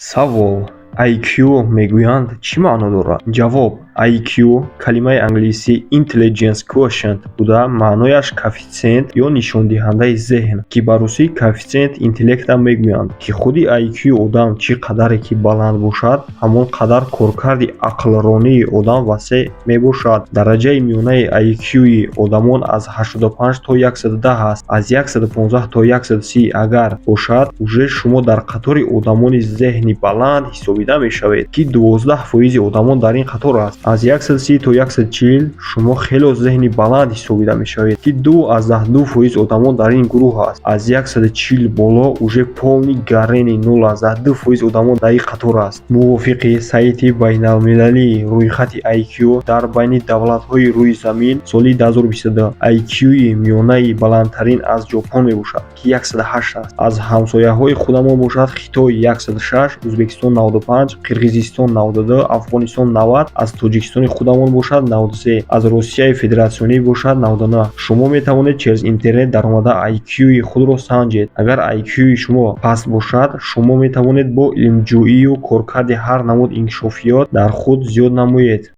Савол: IQ мегӯянд чӣ маъно дорад? Ҷавоб: IQ калимаи англисии Intelligence Quotient буда, маънояш коэффициент ё нишондиҳандаи зеҳн, ки ба русӣ коэффициент интеллектам мегӯянд, ки худи IQ одам чӣ қадаре ки баланд бошад, ҳамон қадар коркарди ақлронии одам васеъ мебошад. Дараҷаи миёнаи IQ-и одамон аз 85 то 110 аст. Аз 115 то 130 агар бошад, уже шумо дар қатори одамони зеҳни баланд ҳисобида мешавед, ки 12% одамон дар ин қатор аст. Аз 130 то 140 шумо хело зеҳни баланд ҳисобида мешавед, ки 2,2% одамон дар ин гурӯҳ аст. Аз 140 боло уже полни гарени 0,2% одамон дар ин қатор аст. Мувофиқи сайти байналмилалии рӯйхати IQ дар байни давлатҳои рӯи замин соли 2022, IQ-и миёнаи баландтарин аз Ҷопон мебошад, ки 108 аст. Аз ҳамсояҳои худамон бошад Хитой 106, Ӯзбекистон 95, Қирғизистон 92, Афғонистон 90, аз Тоҷикистони худамон бошад 93, аз Русияи Федератсионӣ бошад 99. Шумо метавонед чез интернет дар омада IQ-и худро санҷед. Агар IQ-и шумо паст бошад, шумо метавонед бо илмҷӯию коркарди ҳар намуд инкишофиёт дар худ зиёд намоед.